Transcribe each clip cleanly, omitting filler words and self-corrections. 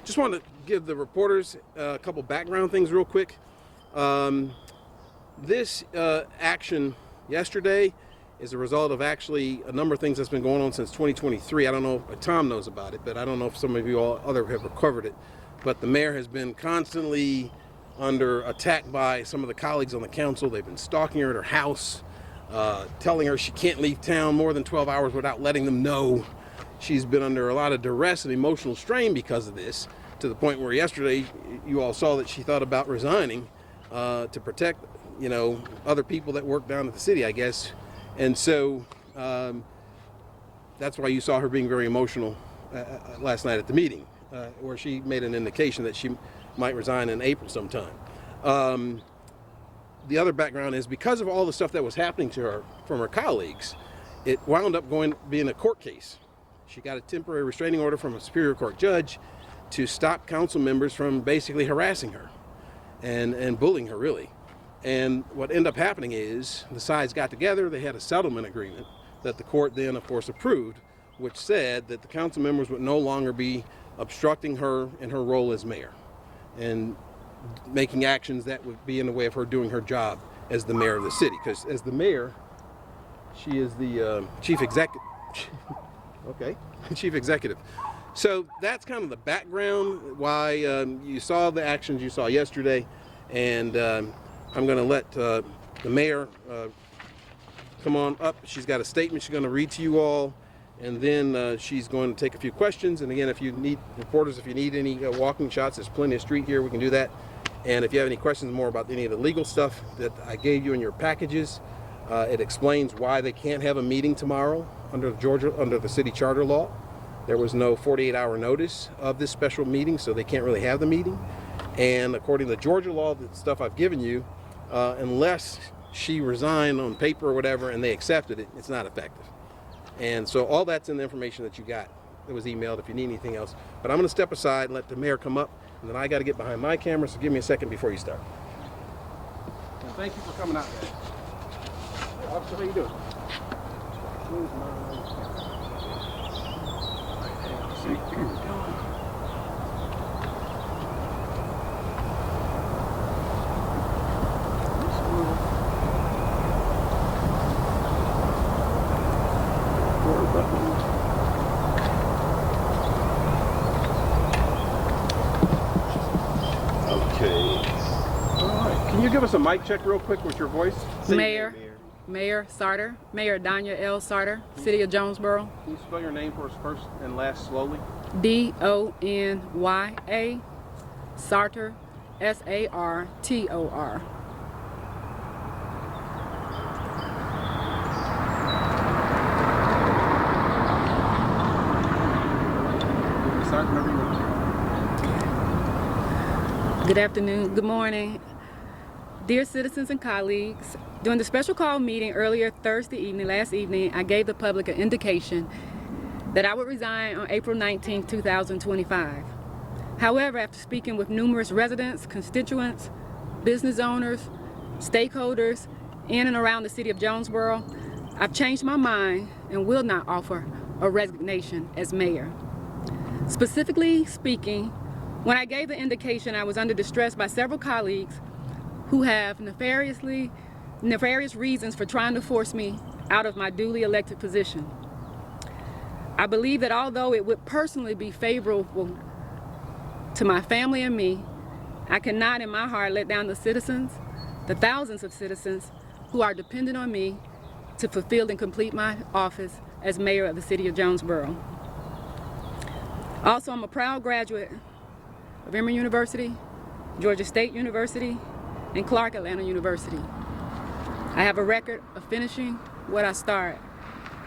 Just want to give the reporters a couple background things real quick. This action yesterday is a result of actually a number of things that's been going on since 2023. I don't know if Tom knows about it, but I don't know if some of you all other have covered it. But the mayor has been constantly under attack by some of the colleagues on the council. They've been stalking her at her house, telling her she can't leave town more than 12 hours without letting them know. She's been under a lot of duress and emotional strain because of this, to the point where yesterday you all saw that she thought about resigning to protect, other people that work down at the city, I guess. And so that's why you saw her being very emotional last night at the meeting, where she made an indication that she might resign in April sometime. The other background is because of all the stuff that was happening to her from her colleagues, it wound up being a court case. She got a temporary restraining order from a Superior Court judge to stop council members from basically harassing her and bullying her, really. And what ended up happening is the sides got together, they had a settlement agreement that the court then, of course, approved, which said that the council members would no longer be obstructing her in her role as mayor and making actions that would be in the way of her doing her job as the mayor of the city. Because as the mayor, she is the chief executive. Okay, chief executive. So that's kind of the background why you saw the actions you saw yesterday, and I'm going to let the mayor come on up. She's got a statement she's going to read to you all, and then she's going to take a few questions. And again, if you need reporters, if you need any walking shots, there's plenty of street here. We can do that. And if you have any questions more about any of the legal stuff that I gave you in your packages, it explains why they can't have a meeting tomorrow under the city charter law. There was no 48-hour notice of this special meeting, so they can't really have the meeting. And according to Georgia law, the stuff I've given you, unless she resigned on paper or whatever and they accepted it, it's not effective. And so all that's in the information that you got that was emailed if you need anything else. But I'm going to step aside and let the mayor come up, and then I got to get behind my camera, so give me a second before you start. And thank you for coming out, guys. Hey, officer, how you doing? Can you give us a mic check real quick with your voice? Mayor Sartor, Mayor Donya L. Sartor, City of Jonesboro. Can you spell your name for us first and last slowly? D-O-N-Y-A, Sartor, S-A-R-T-O-R. Good afternoon, good morning. Dear citizens and colleagues, during the special call meeting earlier last evening, I gave the public an indication that I would resign on April 19, 2025. However, after speaking with numerous residents, constituents, business owners, stakeholders in and around the city of Jonesboro, I've changed my mind and will not offer a resignation as mayor. Specifically speaking, when I gave the indication, I was under distress by several colleagues who have nefarious reasons for trying to force me out of my duly elected position. I believe that although it would personally be favorable to my family and me, I cannot in my heart let down the citizens, the thousands of citizens who are dependent on me to fulfill and complete my office as mayor of the city of Jonesboro. Also, I'm a proud graduate of Emory University, Georgia State University, and Clark Atlanta University. I have a record of finishing what I start,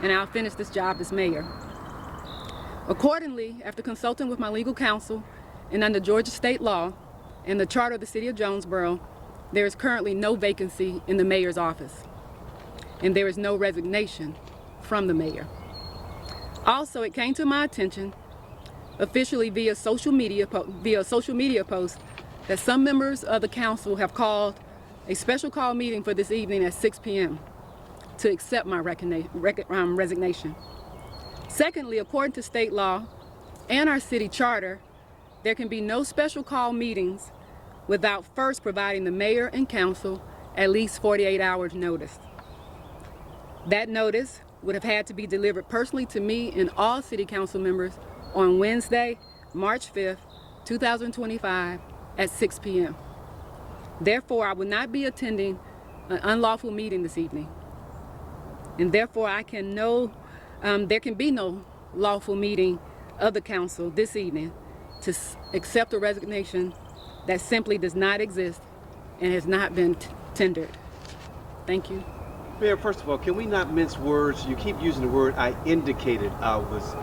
and I'll finish this job as mayor. Accordingly, after consulting with my legal counsel and under Georgia state law and the charter of the city of Jonesboro, there is currently no vacancy in the mayor's office, and there is no resignation from the mayor. Also, it came to my attention officially via social media post that some members of the council have called a special call meeting for this evening at 6 p.m. to accept my resignation. Secondly, according to state law and our city charter, there can be no special call meetings without first providing the mayor and council at least 48 hours notice. That notice would have had to be delivered personally to me and all city council members on Wednesday, March 5th, 2025 at 6 p.m. Therefore, I will not be attending an unlawful meeting this evening. And therefore, there can be no lawful meeting of the council this evening to accept a resignation that simply does not exist and has not been tendered. Thank you. Mayor, first of all, can we not mince words? You keep using the word "I indicated I was."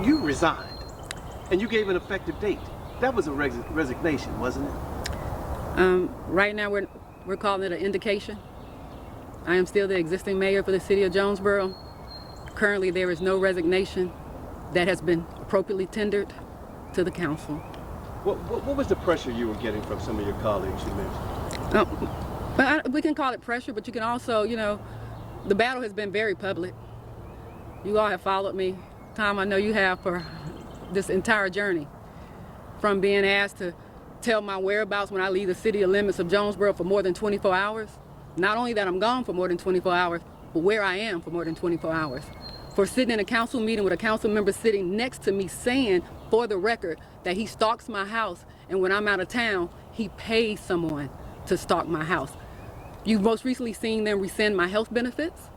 You resigned, and you gave an effective date. That was a resignation, wasn't it? Right now, we're calling it an indication. I am still the existing mayor for the city of Jonesboro. Currently, there is no resignation that has been appropriately tendered to the council. What was the pressure you were getting from some of your colleagues you mentioned? We can call it pressure, but you can also, the battle has been very public. You all have followed me, Tom, I know you have, for this entire journey. From being asked to tell my whereabouts when I leave the city limits of Jonesboro for more than 24 hours. Not only that I'm gone for more than 24 hours, but where I am for more than 24 hours. For sitting in a council meeting with a council member sitting next to me saying, for the record, that he stalks my house, and when I'm out of town, he pays someone to stalk my house. You've most recently seen them rescind my health benefits.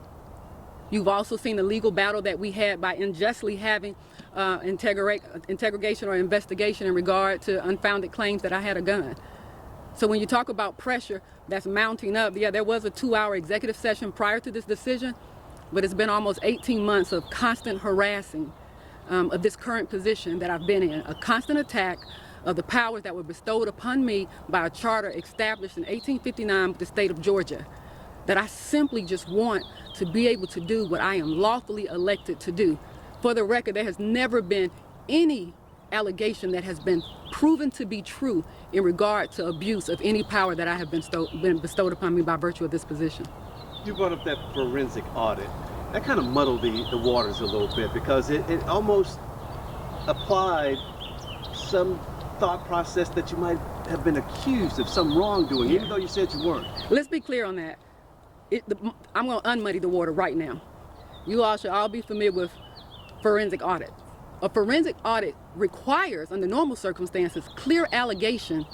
You've also seen the legal battle that we had by unjustly having interrogation or investigation in regard to unfounded claims that I had a gun. So when you talk about pressure that's mounting up, yeah, there was a 2-hour executive session prior to this decision, but it's been almost 18 months of constant harassing of this current position that I've been in, a constant attack of the powers that were bestowed upon me by a charter established in 1859 with the state of Georgia, that I simply just want to be able to do what I am lawfully elected to do. For the record, there has never been any allegation that has been proven to be true in regard to abuse of any power that I have been bestowed upon me by virtue of this position. You brought up that forensic audit. That kind of muddled the waters a little bit because it almost applied some thought process that you might have been accused of some wrongdoing, even though you said you weren't. Let's be clear on that. I'm going to unmuddy the water right now. You all should all be familiar with forensic audit. A forensic audit requires, under normal circumstances, clear allegation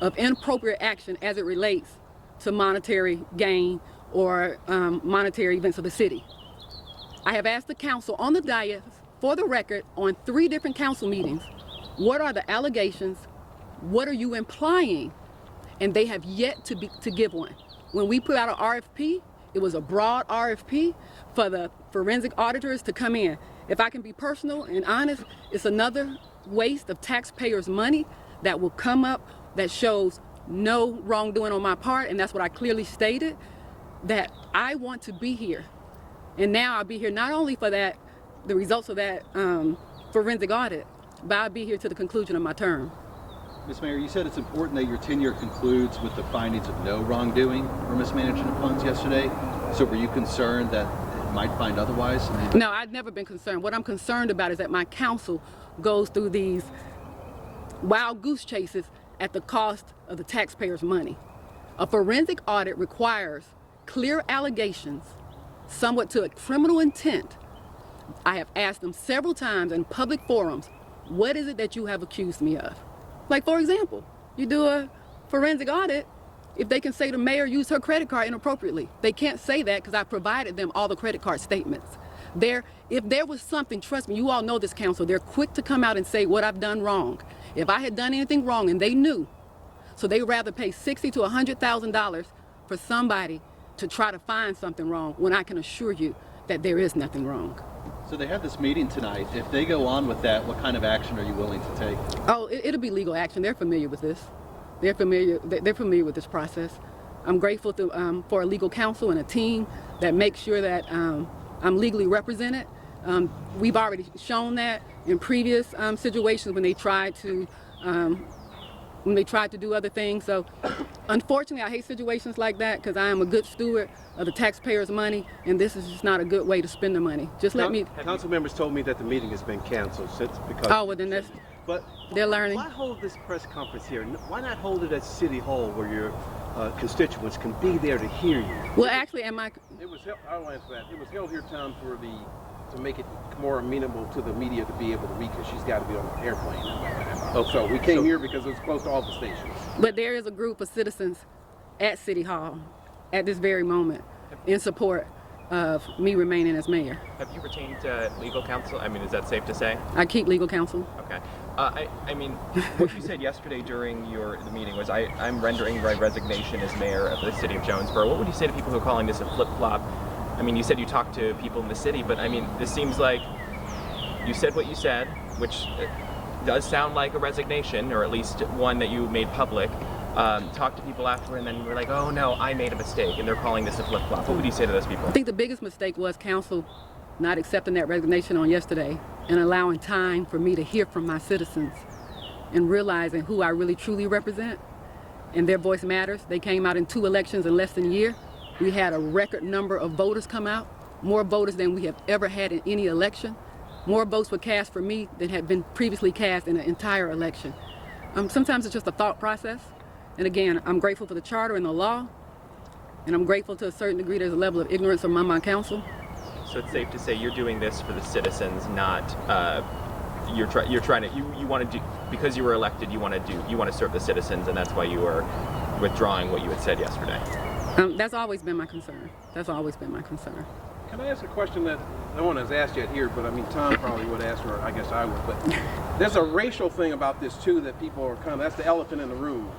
of inappropriate action as it relates to monetary gain or monetary events of the city. I have asked the council on the dais, for the record, on 3 different council meetings, what are the allegations? What are you implying? And they have yet to give one. When we put out an RFP, it was a broad RFP for the forensic auditors to come in. If I can be personal and honest, it's another waste of taxpayers' money that will come up that shows no wrongdoing on my part, and that's what I clearly stated, that I want to be here. And now I'll be here not only for that, the results of that forensic audit, but I'll be here to the conclusion of my term. Ms. Mayor, you said it's important that your tenure concludes with the findings of no wrongdoing or mismanagement of funds yesterday. So were you concerned that it might find otherwise? No, I've never been concerned. What I'm concerned about is that my council goes through these wild goose chases at the cost of the taxpayers' money. A forensic audit requires clear allegations, somewhat to a criminal intent. I have asked them several times in public forums, what is it that you have accused me of? Like, for example, you do a forensic audit, if they can say the mayor used her credit card inappropriately. They can't say that because I provided them all the credit card statements. If there was something, trust me, you all know this council, they're quick to come out and say what I've done wrong. If I had done anything wrong and they knew, so they'd rather pay $60,000 to $100,000 for somebody to try to find something wrong when I can assure you that there is nothing wrong. So they have this meeting tonight. If they go on with that, what kind of action are you willing to take? Oh, it'll be legal action. They're familiar with this. They're familiar with this process. I'm grateful for a legal counsel and a team that makes sure that I'm legally represented. We've already shown that in previous situations when they tried to do other things. So unfortunately, I hate situations like that because I am a good steward of the taxpayers' money, and this is just not a good way to spend the money. Just let me. Council members told me that the meeting has been canceled because. Oh, well then But They're learning. Why hold this press conference here? Why not hold it at City Hall where your constituents can be there to hear you? Well, actually, It was held, I'll answer that. It was held here, Tom, to make it more amenable to the media to be able to read, because she's got to be on an airplane. Okay. So we came here because it was close to all the stations. but there is a group of citizens at City Hall at this very moment in support of me remaining as mayor. Have you retained legal counsel? I mean, is that safe to say? I keep legal counsel. Okay. I mean, what you said yesterday during the meeting was, I'm rendering my resignation as mayor of the city of Jonesboro. What would you say to people who are calling this a flip-flop? I mean, you said you talked to people in the city, but I mean, this seems like you said what you said, which does sound like a resignation, or at least one that you made public. Talked to people after, and then we're like, oh no, I made a mistake, and they're calling this a flip-flop. What would you say to those people? I think the biggest mistake was council not accepting that resignation on yesterday and allowing time for me to hear from my citizens and realizing who I really truly represent, and their voice matters. They came out in 2 elections in less than a year. We had a record number of voters come out, more voters than we have ever had in any election. More votes were cast for me than had been previously cast in an entire election. Sometimes it's just a thought process. And again, I'm grateful for the charter and the law, and I'm grateful to a certain degree there's a level of ignorance among my council. So it's safe to say you're doing this for the citizens, not you're trying to you want to do, because you were elected, you want to serve the citizens, and that's why you are withdrawing what you had said yesterday. That's always been my concern. That's always been my concern. Can I ask a question that no one has asked yet here, but I mean, Tom probably would ask, or I guess I would, but there's a racial thing about this too that people are that's the elephant in the room.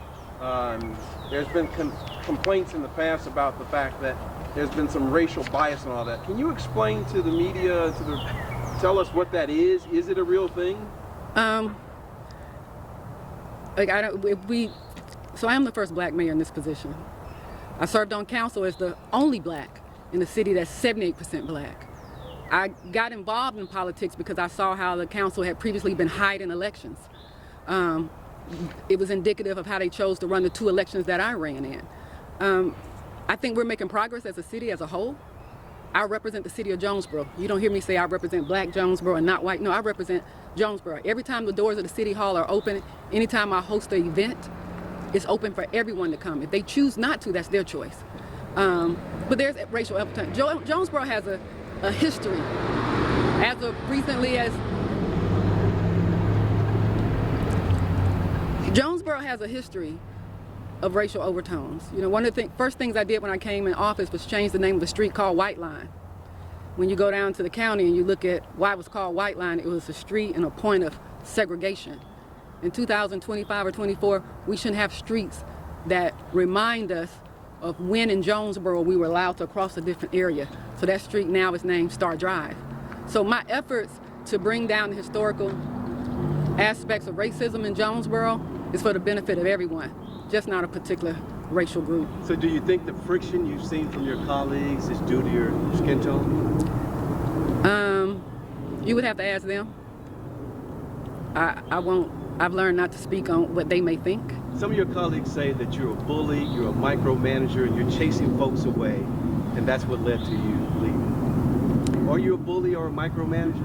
There's been complaints in the past about the fact that there's been some racial bias and all that. Can you explain to the media, tell us what that is? Is it a real thing? So I am the first black mayor in this position. I served on council as the only black in a city that's 78% black. I got involved in politics because I saw how the council had previously been hiding elections. It was indicative of how they chose to run the 2 elections that I ran in. I think we're making progress as a city as a whole. I represent the city of Jonesboro. You don't hear me say I represent black Jonesboro and not white. No, I represent Jonesboro. Every time the doors of the city hall are open, anytime I host an event, it's open for everyone to come. If they choose not to, that's their choice. But there's racial opportunity. Jonesboro has a history. As of recently as Jonesboro has a history of racial overtones. You know, one of the first things I did when I came in office was change the name of a street called White Line. When you go down to the county and you look at why it was called White Line, it was a street and a point of segregation. In 2025 or 24, we shouldn't have streets that remind us of when in Jonesboro we were allowed to cross a different area. So that street now is named Star Drive. So my efforts to bring down the historical aspects of racism in Jonesboro is for the benefit of everyone, just not a particular racial group. So do you think the friction you've seen from your colleagues is due to your skin tone? You would have to ask them. I won't. I've learned not to speak on what they may think. Some of your colleagues say that you're a bully, you're a micromanager, and you're chasing folks away, and that's what led to you leaving. Are you a bully or a micromanager?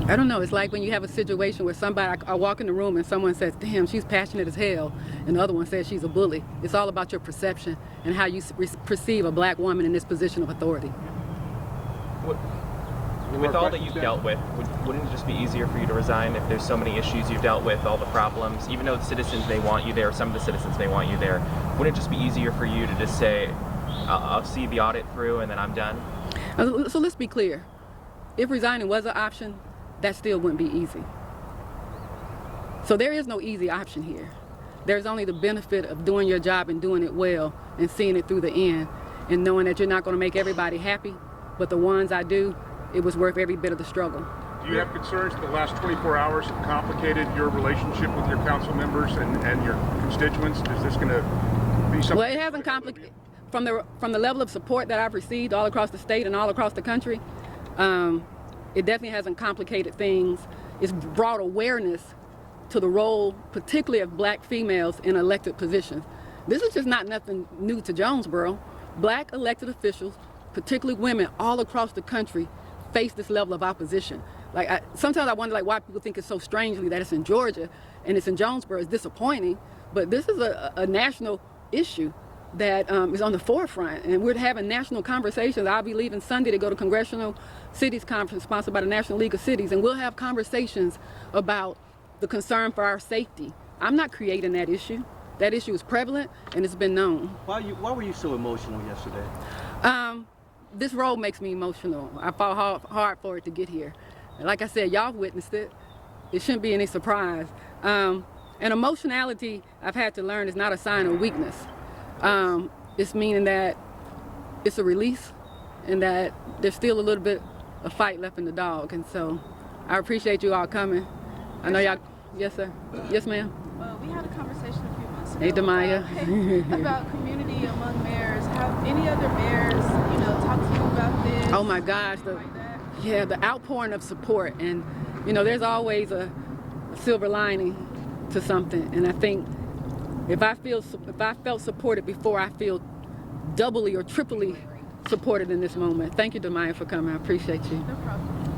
I don't know. It's like when you have a situation where somebody, I walk in the room and someone says, damn, she's passionate as hell, and the other one says she's a bully. It's all about your perception and how you perceive a black woman in this position of authority. With all that you've dealt with, wouldn't it just be easier for you to resign if there's so many issues you've dealt with, all the problems, even though the citizens may want you there, some of the citizens may want you there, wouldn't it just be easier for you to just say, I'll see the audit through and then I'm done? So let's be clear. If resigning was an option, that still wouldn't be easy. So there is no easy option here. There's only the benefit of doing your job and doing it well and seeing it through the end and knowing that you're not going to make everybody happy, but the ones I do, it was worth every bit of the struggle. Do you have concerns that the last 24 hours have complicated your relationship with your council members and your constituents? Is this going to be something? Well, it hasn't complicated. From the level of support that I've received all across the state and all across the country, it definitely hasn't complicated things. It's brought awareness to the role, particularly of black females in elected positions. This is just not nothing new to Jonesboro. Black elected officials, particularly women all across the country, face this level of opposition. Like sometimes I wonder like why people think it's so strangely that it's in Georgia and it's in Jonesboro. It's disappointing, but this is a national issue that is on the forefront, and we're having national conversations. I'll be leaving Sunday to go to Congressional Cities Conference sponsored by the National League of Cities, and we'll have conversations about the concern for our safety. I'm not creating that issue. That issue is prevalent and it's been known. Why were you so emotional yesterday? This role makes me emotional. I fought hard for it to get here. And like I said, y'all witnessed it. It shouldn't be any surprise. And emotionality, I've had to learn, is not a sign of weakness. It's meaning that it's a release and that there's still a little bit of fight left in the dog. And so I appreciate you all coming. I know y'all, yes sir, yes ma'am. We had a conversation a few months ago. Hey, Demaya. About community among mayors. Have any other mayors, talked to you about this? Oh my gosh, the outpouring of support, and there's always a silver lining to something, and I think if I felt supported before, I feel doubly or triply supported in this moment. Thank you, Demaya, for coming. I appreciate you. No problem.